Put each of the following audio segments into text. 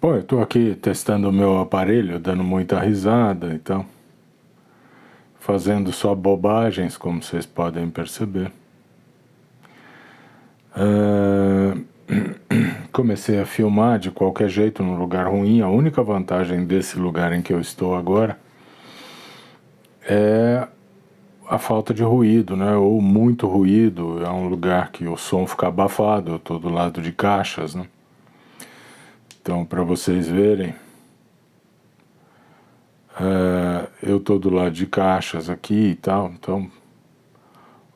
Bom, eu estou aqui testando o meu aparelho, dando muita risada, então, fazendo só bobagens, como vocês podem perceber. Comecei a filmar de qualquer jeito num lugar ruim. A única vantagem desse lugar em que eu estou agora é a falta de ruído, né? Ou muito ruído. É um lugar que o som fica abafado. Eu estou do lado de caixas, né? Então, para vocês verem, eu estou do lado de caixas aqui e tal. Então,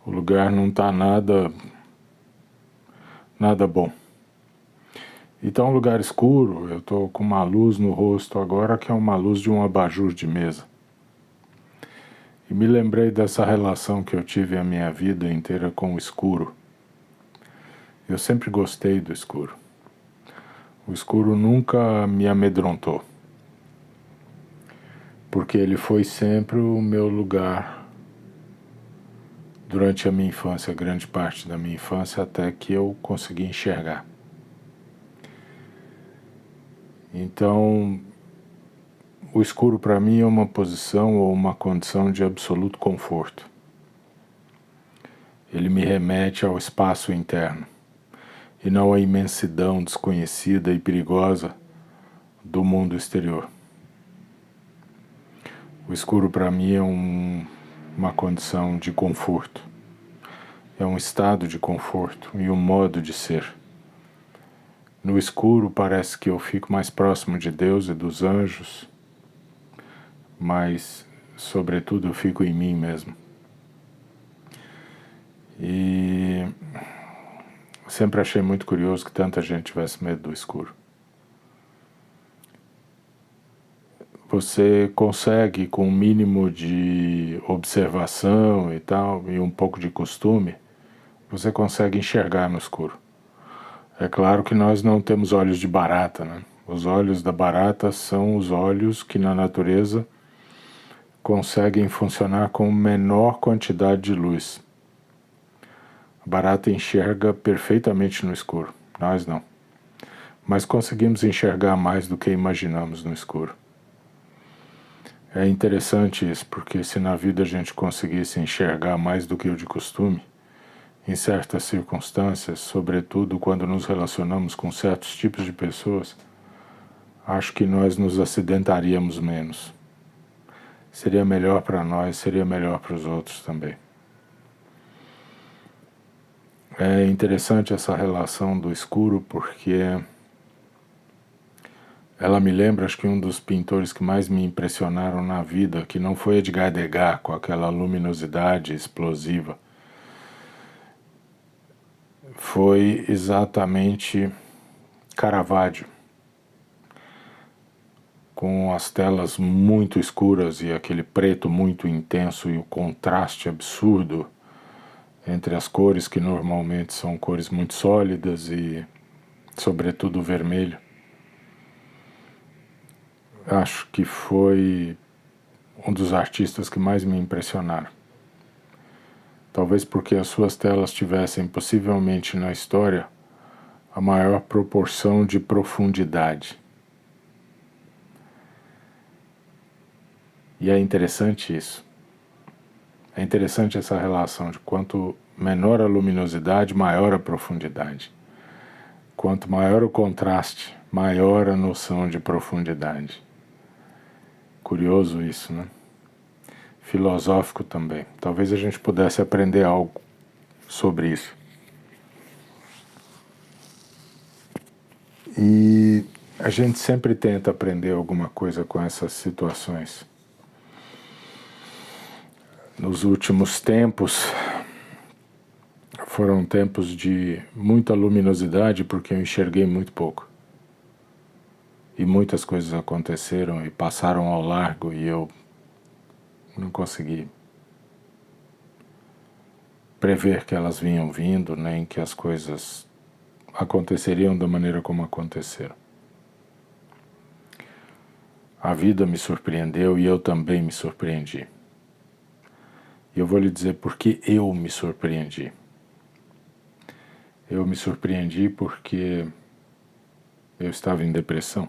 o lugar não está nada bom. E tá um lugar escuro. Eu estou com uma luz no rosto agora que é uma luz de um abajur de mesa. E me lembrei dessa relação que eu tive a minha vida inteira com o escuro. Eu sempre gostei do escuro. O escuro nunca me amedrontou, porque ele foi sempre o meu lugar durante a minha infância, grande parte da minha infância, até que eu consegui enxergar. Então, o escuro para mim é uma posição ou uma condição de absoluto conforto. Ele me remete ao espaço interno e não à imensidão desconhecida e perigosa do mundo exterior. O escuro para mim é uma condição de conforto, é um estado de conforto e um modo de ser. No escuro parece que eu fico mais próximo de Deus e dos anjos, mas, sobretudo, eu fico em mim mesmo. E sempre achei muito curioso que tanta gente tivesse medo do escuro. Você consegue, com um mínimo de observação e tal, e um pouco de costume, você consegue enxergar no escuro. É claro que nós não temos olhos de barata, né? Os olhos da barata são os olhos que na natureza conseguem funcionar com menor quantidade de luz. A barata enxerga perfeitamente no escuro, nós não. Mas conseguimos enxergar mais do que imaginamos no escuro. É interessante isso, porque se na vida a gente conseguisse enxergar mais do que o de costume, em certas circunstâncias, sobretudo quando nos relacionamos com certos tipos de pessoas, acho que nós nos acidentaríamos menos. Seria melhor para nós, seria melhor para os outros também. É interessante essa relação do escuro, porque ela me lembra, acho que um dos pintores que mais me impressionaram na vida, que não foi Edgar Degas, com aquela luminosidade explosiva, foi exatamente Caravaggio, com as telas muito escuras e aquele preto muito intenso e o contraste absurdo entre as cores que normalmente são cores muito sólidas e, sobretudo, o vermelho. Acho que foi um dos artistas que mais me impressionaram. Talvez porque as suas telas tivessem, possivelmente na história, a maior proporção de profundidade. E é interessante isso. É interessante essa relação de quanto menor a luminosidade, maior a profundidade. Quanto maior o contraste, maior a noção de profundidade. Curioso isso, né? Filosófico também. Talvez a gente pudesse aprender algo sobre isso. E a gente sempre tenta aprender alguma coisa com essas situações. Nos últimos tempos, foram tempos de muita luminosidade porque eu enxerguei muito pouco. E muitas coisas aconteceram e passaram ao largo e eu não consegui prever que elas vinham vindo, nem que as coisas aconteceriam da maneira como aconteceram. A vida me surpreendeu e eu também me surpreendi. E eu vou lhe dizer por que eu me surpreendi. Eu me surpreendi porque eu estava em depressão.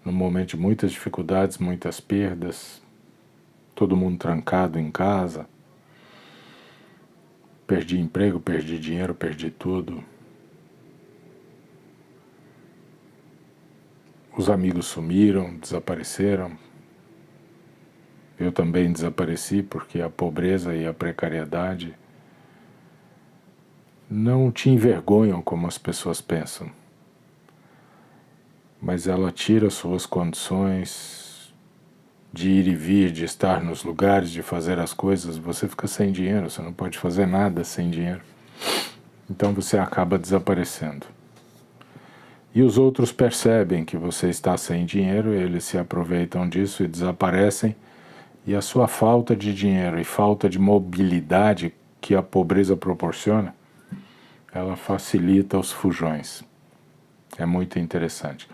num momento de muitas dificuldades, muitas perdas, todo mundo trancado em casa. Perdi emprego, perdi dinheiro, perdi tudo. Os amigos sumiram, desapareceram. Eu também desapareci porque a pobreza e a precariedade não te envergonham como as pessoas pensam, mas ela tira suas condições de ir e vir, de estar nos lugares, de fazer as coisas. Você fica sem dinheiro, você não pode fazer nada sem dinheiro. Então você acaba desaparecendo. E os outros percebem que você está sem dinheiro, eles se aproveitam disso e desaparecem. E a sua falta de dinheiro e falta de mobilidade que a pobreza proporciona, ela facilita os fujões. É muito interessante.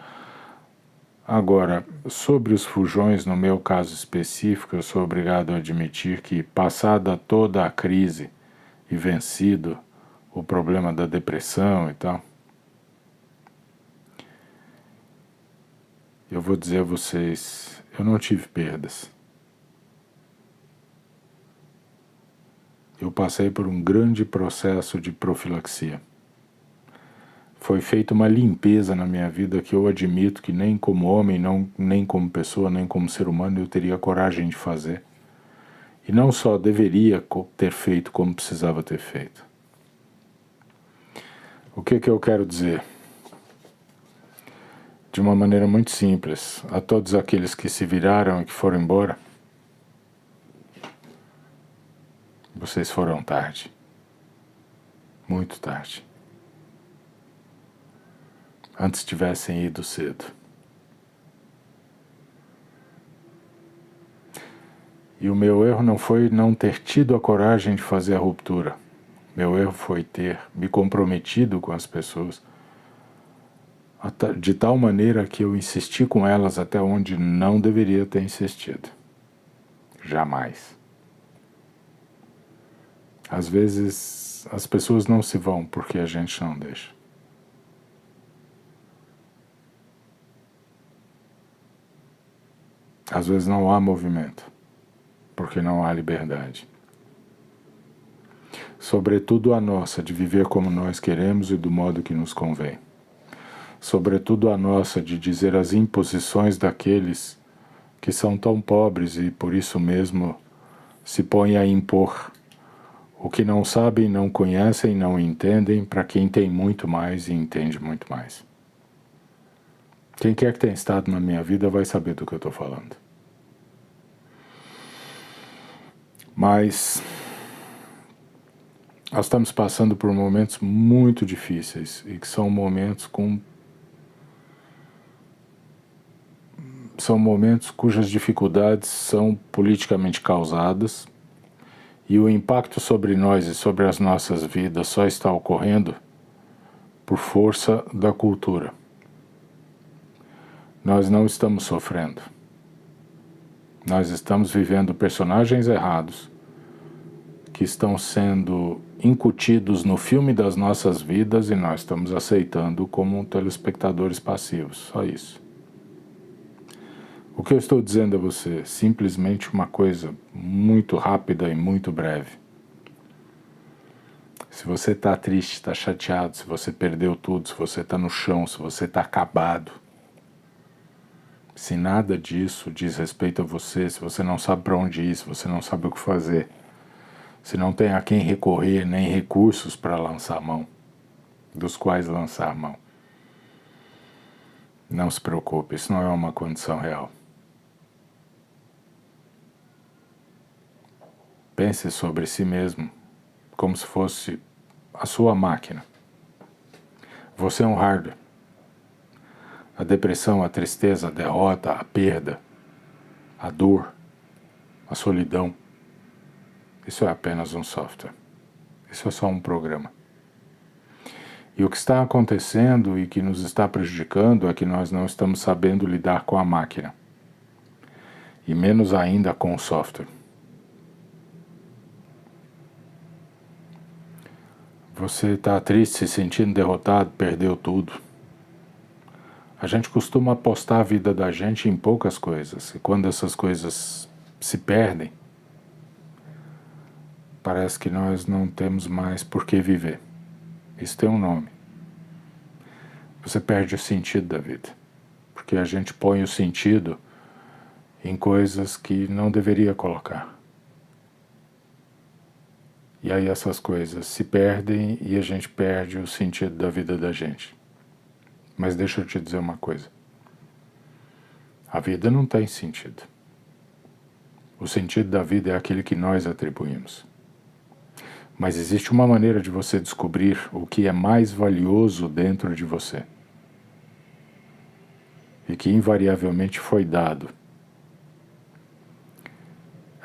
Agora, sobre os fujões, no meu caso específico, eu sou obrigado a admitir que, passada toda a crise e vencido o problema da depressão e tal, eu vou dizer a vocês, eu não tive perdas. Eu passei por um grande processo de profilaxia. Foi feita uma limpeza na minha vida que eu admito que nem como homem, não, nem como pessoa, nem como ser humano eu teria coragem de fazer. E não só deveria ter feito como precisava ter feito. O que eu quero dizer? De uma maneira muito simples, a todos aqueles que se viraram e que foram embora, vocês foram tarde. Muito tarde. Antes tivessem ido cedo. E o meu erro não foi não ter tido a coragem de fazer a ruptura. Meu erro foi ter me comprometido com as pessoas de tal maneira que eu insisti com elas até onde não deveria ter insistido. Jamais. Às vezes as pessoas não se vão porque a gente não deixa. Às vezes não há movimento porque não há liberdade. Sobretudo a nossa de viver como nós queremos e do modo que nos convém. Sobretudo a nossa de dizer as imposições daqueles que são tão pobres e por isso mesmo se põem a impor o que não sabem, não conhecem, não entendem para quem tem muito mais e entende muito mais. Quem quer que tenha estado na minha vida vai saber do que eu estou falando. Mas nós estamos passando por momentos muito difíceis e que são momentos cujas dificuldades são politicamente causadas e o impacto sobre nós e sobre as nossas vidas só está ocorrendo por força da cultura. Nós não estamos sofrendo. Nós estamos vivendo personagens errados que estão sendo incutidos no filme das nossas vidas e nós estamos aceitando como telespectadores passivos. Só isso. O que eu estou dizendo a você? Simplesmente uma coisa muito rápida e muito breve. Se você está triste, está chateado, se você perdeu tudo, se você está no chão, se você está acabado, se nada disso diz respeito a você, se você não sabe para onde ir, se você não sabe o que fazer, se não tem a quem recorrer, nem recursos para lançar mão, dos quais lançar mão, não se preocupe, isso não é uma condição real. Pense sobre si mesmo como se fosse a sua máquina. Você é um hardware. A depressão, a tristeza, a derrota, a perda, a dor, a solidão, isso é apenas um software. Isso é só um programa. E o que está acontecendo e que nos está prejudicando é que nós não estamos sabendo lidar com a máquina. E menos ainda com o software. Você está triste, se sentindo derrotado, perdeu tudo. A gente costuma apostar a vida da gente em poucas coisas, e quando essas coisas se perdem, parece que nós não temos mais por que viver. Isso tem um nome. Você perde o sentido da vida, porque a gente põe o sentido em coisas que não deveria colocar. E aí essas coisas se perdem e a gente perde o sentido da vida da gente. Mas deixa eu te dizer uma coisa. A vida não tem sentido. O sentido da vida é aquele que nós atribuímos. Mas existe uma maneira de você descobrir o que é mais valioso dentro de você. E que invariavelmente foi dado.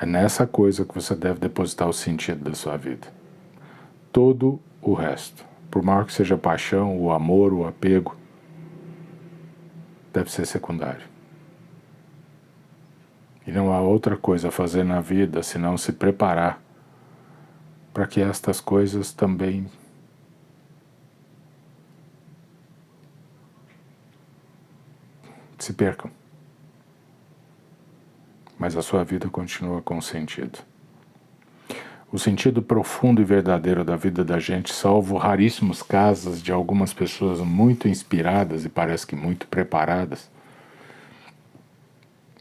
É nessa coisa que você deve depositar o sentido da sua vida. Todo o resto, por maior que seja a paixão, o amor, o apego, deve ser secundário. E não há outra coisa a fazer na vida senão se preparar para que estas coisas também se percam. Mas a sua vida continua com sentido. O sentido profundo e verdadeiro da vida da gente, salvo raríssimos casos de algumas pessoas muito inspiradas e parece que muito preparadas,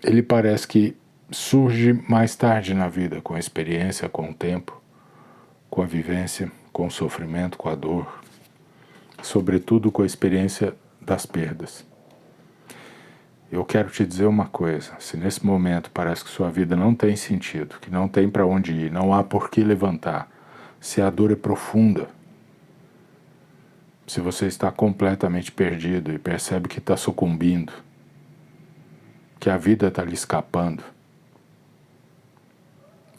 ele parece que surge mais tarde na vida, com a experiência, com o tempo, com a vivência, com o sofrimento, com a dor, sobretudo com a experiência das perdas. Eu quero te dizer uma coisa, se nesse momento parece que sua vida não tem sentido, que não tem para onde ir, não há por que levantar, se a dor é profunda, se você está completamente perdido e percebe que está sucumbindo, que a vida está lhe escapando,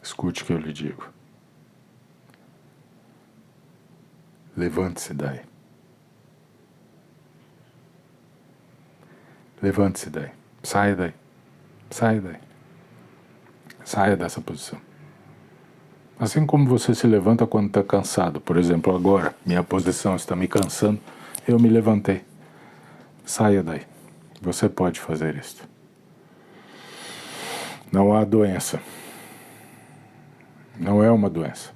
escute o que eu lhe digo. Levante-se daí. Levante-se daí. Saia daí. Saia daí. Saia dessa posição. Assim como você se levanta quando está cansado. Por exemplo, agora, minha posição está me cansando, eu me levantei. Saia daí. Você pode fazer isso. Não há doença. Não é uma doença.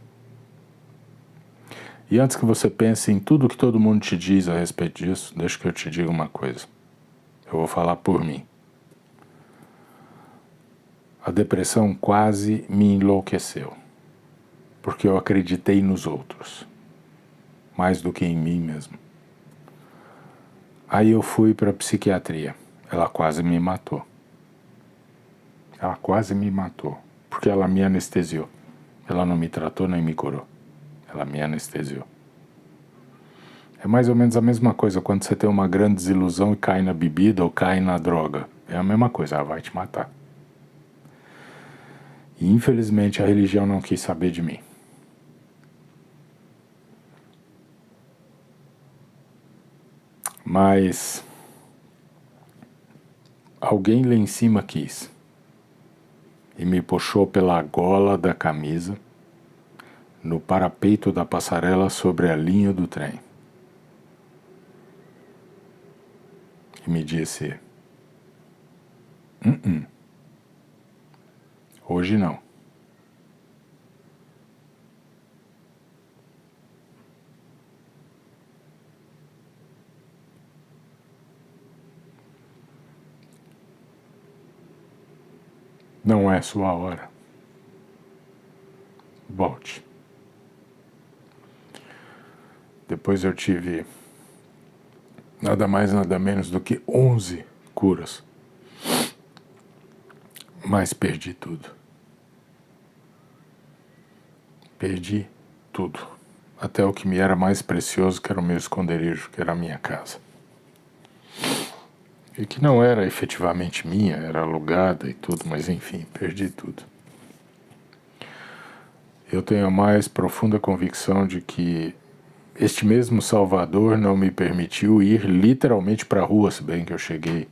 E antes que você pense em tudo que todo mundo te diz a respeito disso, deixa que eu te diga uma coisa. Eu vou falar por mim. A depressão quase me enlouqueceu, porque eu acreditei nos outros, mais do que em mim mesmo. Aí eu fui para a psiquiatria. Ela quase me matou. Ela quase me matou, porque ela me anestesiou. Ela não me tratou nem me curou. Ela me anestesiou. É mais ou menos a mesma coisa quando você tem uma grande desilusão e cai na bebida ou cai na droga. É a mesma coisa, ela vai te matar. E infelizmente a religião não quis saber de mim. Mas alguém lá em cima quis. E me puxou pela gola da camisa no parapeito da passarela sobre a linha do trem. E me disse: hoje não. Não é sua hora. Volte. Depois eu tive nada mais, nada menos do que 11 curas. Mas perdi tudo. Perdi tudo. Até o que me era mais precioso, que era o meu esconderijo, que era a minha casa. E que não era efetivamente minha, era alugada e tudo, mas enfim, perdi tudo. Eu tenho a mais profunda convicção de que este mesmo Salvador não me permitiu ir literalmente para a rua, se bem que eu cheguei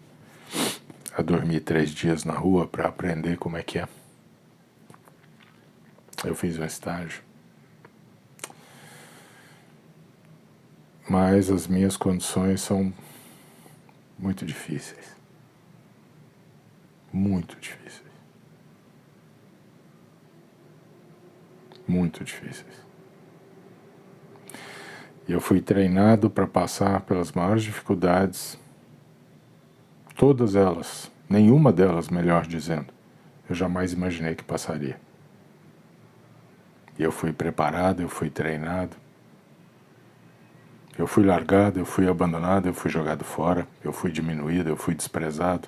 a dormir 3 dias na rua para aprender como é que é. Eu fiz um estágio. Mas as minhas condições são muito difíceis. Muito difíceis. Muito difíceis. E eu fui treinado para passar pelas maiores dificuldades, todas elas, nenhuma delas, melhor dizendo, eu jamais imaginei que passaria. E eu fui preparado, eu fui treinado, eu fui largado, eu fui abandonado, eu fui jogado fora, eu fui diminuído, eu fui desprezado.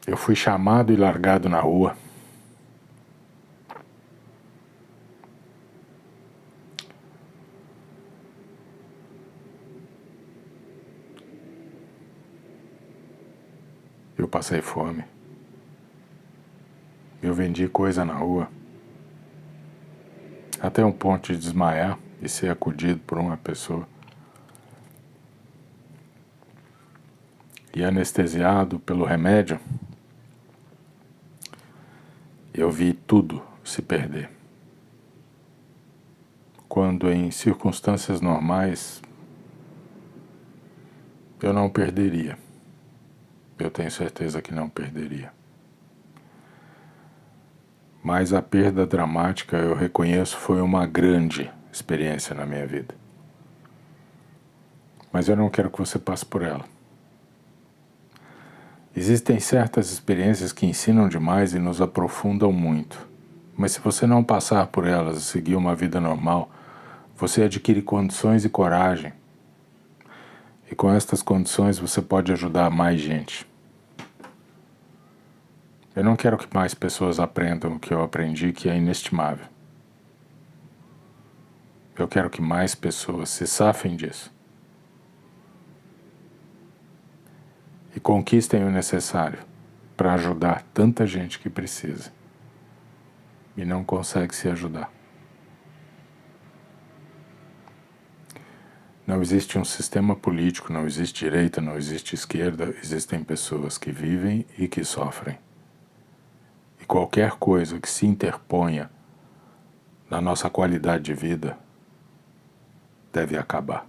Eu fui chamado e largado na rua. Eu passei fome. Eu vendi coisa na rua. Até um ponto de desmaiar e ser acudido por uma pessoa. E anestesiado pelo remédio, eu vi tudo se perder. Quando em circunstâncias normais, eu não perderia. Eu tenho certeza que não perderia. Mas a perda dramática, eu reconheço, foi uma grande experiência na minha vida. Mas eu não quero que você passe por ela. Existem certas experiências que ensinam demais e nos aprofundam muito. Mas se você não passar por elas e seguir uma vida normal, você adquire condições e coragem. E com estas condições você pode ajudar mais gente. Eu não quero que mais pessoas aprendam o que eu aprendi, que é inestimável. Eu quero que mais pessoas se safem disso. E conquistem o necessário para ajudar tanta gente que precisa e não consegue se ajudar. Não existe um sistema político, não existe direita, não existe esquerda, existem pessoas que vivem e que sofrem. E qualquer coisa que se interponha na nossa qualidade de vida deve acabar.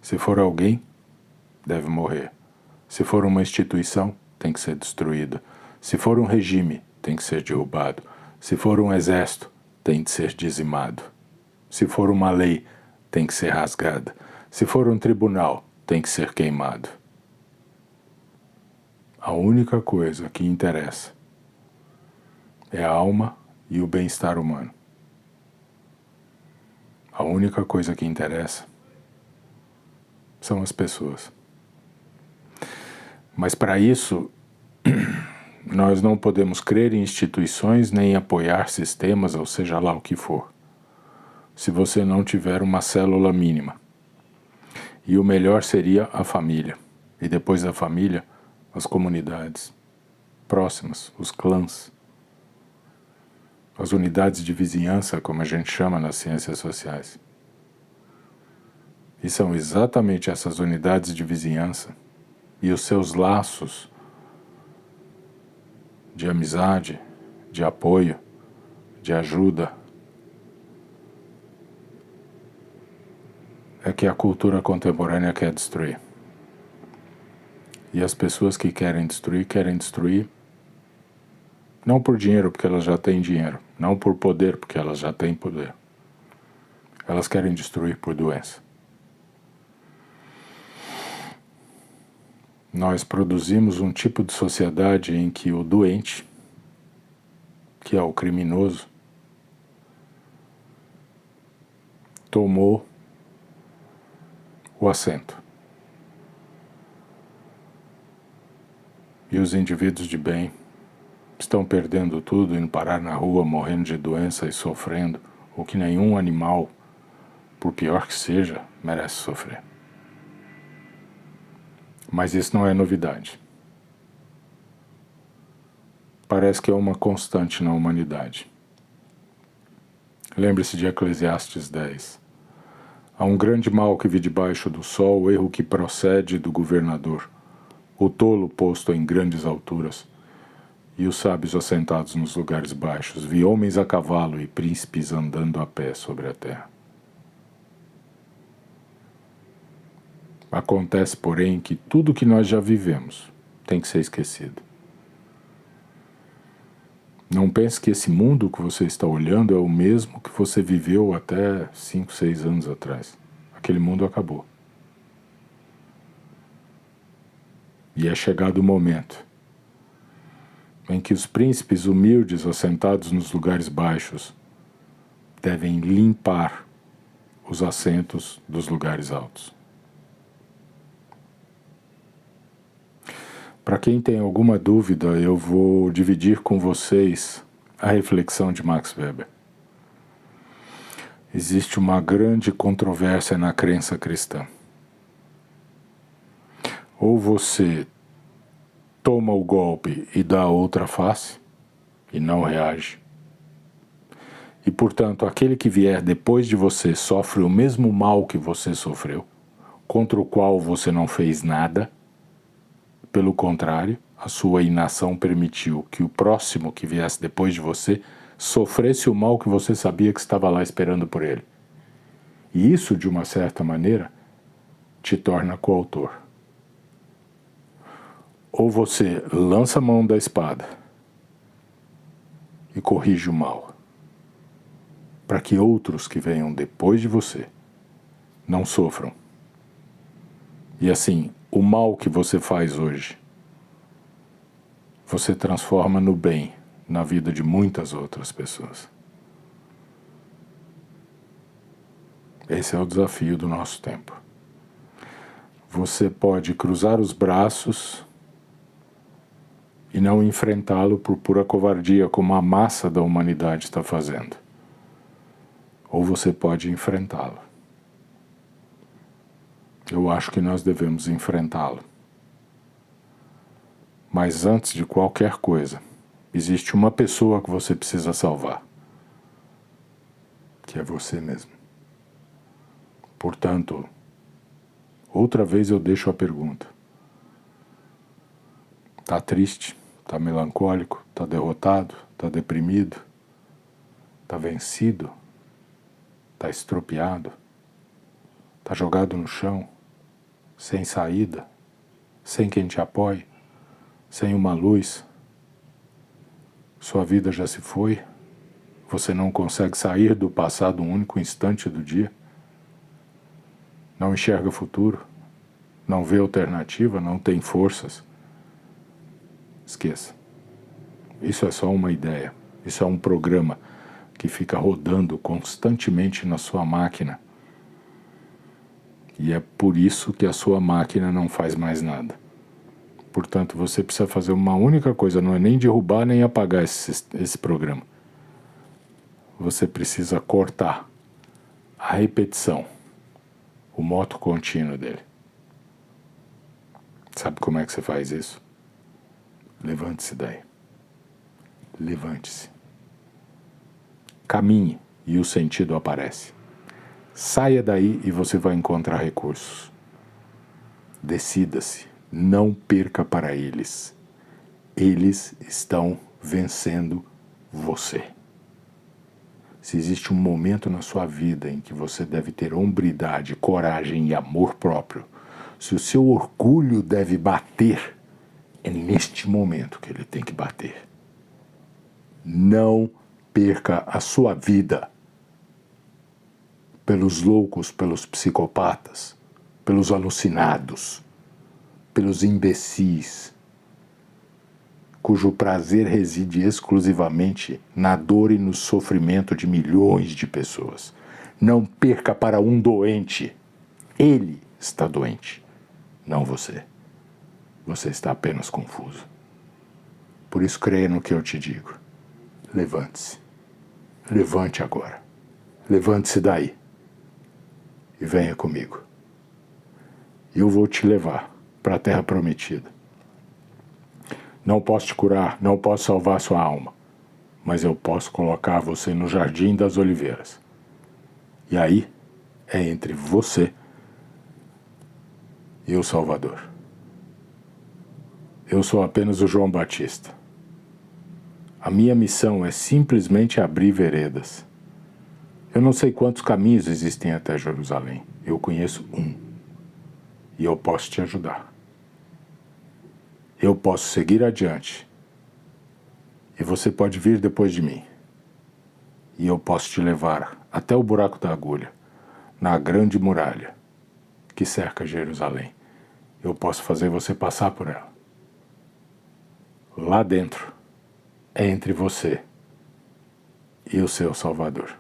Se for alguém, deve morrer. Se for uma instituição, tem que ser destruída. Se for um regime, tem que ser derrubado. Se for um exército, tem de ser dizimado. Se for uma lei, tem que ser rasgada. Se for um tribunal, tem que ser queimado. A única coisa que interessa é a alma e o bem-estar humano. A única coisa que interessa são as pessoas. Mas para isso, nós não podemos crer em instituições nem apoiar sistemas, ou seja lá o que for, se você não tiver uma célula mínima. E o melhor seria a família. E depois da família, as comunidades próximas, os clãs, as unidades de vizinhança, como a gente chama nas ciências sociais. E são exatamente essas unidades de vizinhança e os seus laços de amizade, de apoio, de ajuda, é que a cultura contemporânea quer destruir. E as pessoas que querem destruir não por dinheiro, porque elas já têm dinheiro, não por poder, porque elas já têm poder. Elas querem destruir por doença. Nós produzimos um tipo de sociedade em que o doente, que é o criminoso, tomou o assento. E os indivíduos de bem estão perdendo tudo, indo parar na rua, morrendo de doença e sofrendo, o que nenhum animal, por pior que seja, merece sofrer. Mas isso não é novidade. Parece que é uma constante na humanidade. Lembre-se de Eclesiastes 10. Há um grande mal que vi debaixo do sol, o erro que procede do governador, o tolo posto em grandes alturas, e os sábios assentados nos lugares baixos. Vi homens a cavalo e príncipes andando a pé sobre a terra. Acontece, porém, que tudo que nós já vivemos tem que ser esquecido. Não pense que esse mundo que você está olhando é o mesmo que você viveu até 5, 6 anos atrás. Aquele mundo acabou. E é chegado o momento em que os príncipes humildes assentados nos lugares baixos devem limpar os assentos dos lugares altos. Para quem tem alguma dúvida, eu vou dividir com vocês a reflexão de Max Weber. Existe uma grande controvérsia na crença cristã. Ou você toma o golpe e dá a outra face, e não reage. E, portanto, aquele que vier depois de você sofre o mesmo mal que você sofreu, contra o qual você não fez nada. Pelo contrário, a sua inação permitiu que o próximo que viesse depois de você sofresse o mal que você sabia que estava lá esperando por ele. E isso, de uma certa maneira, te torna coautor. Ou você lança a mão da espada e corrige o mal, para que outros que venham depois de você não sofram. E assim, o mal que você faz hoje, você transforma no bem na vida de muitas outras pessoas. Esse é o desafio do nosso tempo. Você pode cruzar os braços e não enfrentá-lo por pura covardia, como a massa da humanidade está fazendo. Ou você pode enfrentá-lo. Eu acho que nós devemos enfrentá-lo. Mas antes de qualquer coisa, existe uma pessoa que você precisa salvar, que é você mesmo. Portanto, outra vez eu deixo a pergunta. Está triste? Está melancólico? Está derrotado? Está deprimido? Está vencido? Está estropiado? Está jogado no chão? Sem saída? Sem quem te apoie? Sem uma luz? Sua vida já se foi? Você não consegue sair do passado um único instante do dia? Não enxerga o futuro? Não vê alternativa? Não tem forças? Esqueça. Isso é só uma ideia. Isso é um programa que fica rodando constantemente na sua máquina. E é por isso que a sua máquina não faz mais nada. Portanto, você precisa fazer uma única coisa, não é nem derrubar nem apagar esse programa. Você precisa cortar a repetição, o moto contínuo dele. Sabe como é que você faz isso? Levante-se daí. Levante-se. Caminhe e o sentido aparece. Saia daí e você vai encontrar recursos. Decida-se. Não perca para eles. Eles estão vencendo você. Se existe um momento na sua vida em que você deve ter hombridade, coragem e amor próprio, se o seu orgulho deve bater, é neste momento que ele tem que bater. Não perca a sua vida pelos loucos, pelos psicopatas, pelos alucinados, pelos imbecis, cujo prazer reside exclusivamente na dor e no sofrimento de milhões de pessoas. Não perca para um doente. Ele está doente, não você. Você está apenas confuso. Por isso creia no que eu te digo. Levante-se. Levante agora. Levante-se daí. E venha comigo. Eu vou te levar para a terra prometida. Não posso te curar, não posso salvar sua alma, mas eu posso colocar você no jardim das oliveiras. E aí é entre você e o Salvador. Eu sou apenas o João Batista. A minha missão é simplesmente abrir veredas. Eu não sei quantos caminhos existem até Jerusalém. Eu conheço um. e eu posso te ajudar. Eu posso seguir adiante e você pode vir depois de mim. E eu posso te levar até o buraco da agulha, na grande muralha que cerca Jerusalém. Eu posso fazer você passar por ela. Lá dentro é entre você e o seu Salvador.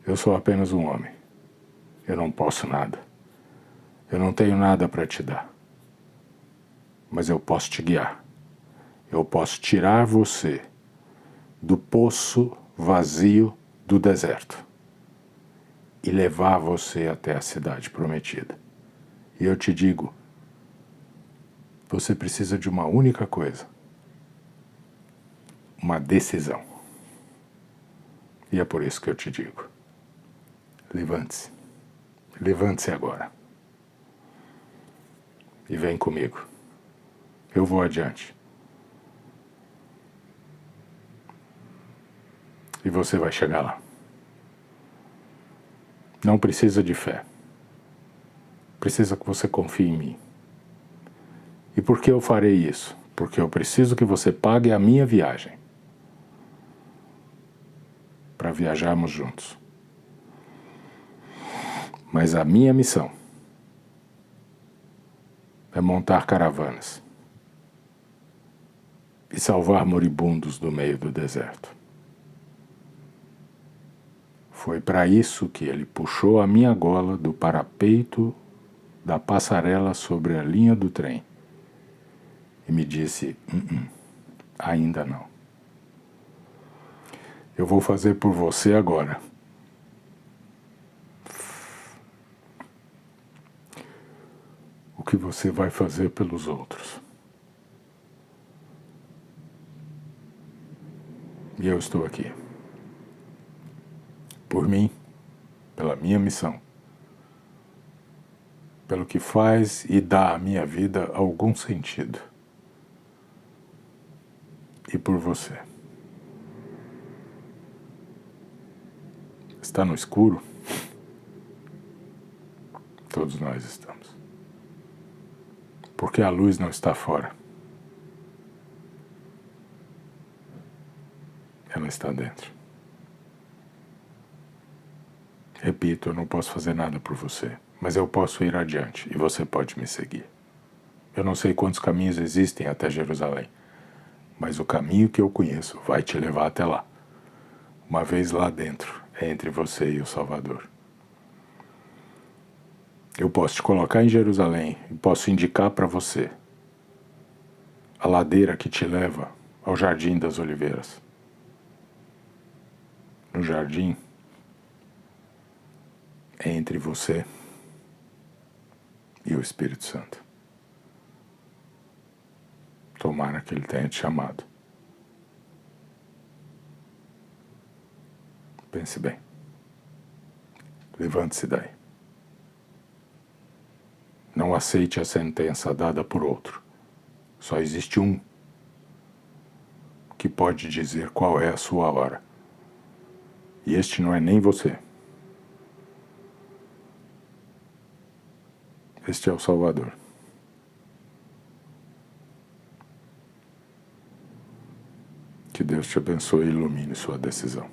Eu sou apenas um homem. Eu não posso nada. Eu não tenho nada para te dar. Mas eu posso te guiar. Eu posso tirar você do poço vazio do deserto e levar você até a cidade prometida. E eu te digo, você precisa de uma única coisa: uma decisão. E é por isso que eu te digo, levante-se. Levante-se agora. E vem comigo. Eu vou adiante. E você vai chegar lá. Não precisa de fé. Precisa que você confie em mim. E por que eu farei isso? Porque eu preciso que você pague a minha viagem. Para viajarmos juntos. Mas a minha missão é montar caravanas e salvar moribundos do meio do deserto. Foi para isso que ele puxou a minha gola do parapeito da passarela sobre a linha do trem e me disse: ainda não. Eu vou fazer por você agora o que você vai fazer pelos outros. E eu estou aqui. Por mim, pela minha missão, pelo que faz e dá à minha vida algum sentido. E por você. Está no escuro? Todos nós estamos. Porque a luz não está fora. Ela está dentro. Repito, eu não posso fazer nada por você, mas eu posso ir adiante e você pode me seguir. Eu não sei quantos caminhos existem até Jerusalém, mas o caminho que eu conheço vai te levar até lá. Uma vez lá dentro, é entre você e o Salvador. Eu posso te colocar em Jerusalém e posso indicar para você a ladeira que te leva ao Jardim das Oliveiras. No jardim é entre você e o Espírito Santo. Tomara que ele tenha te chamado. Pense bem. Levante-se daí. Não aceite a sentença dada por outro. Só existe um que pode dizer qual é a sua hora. E este não é nem você. Este é o Salvador. Que Deus te abençoe e ilumine sua decisão.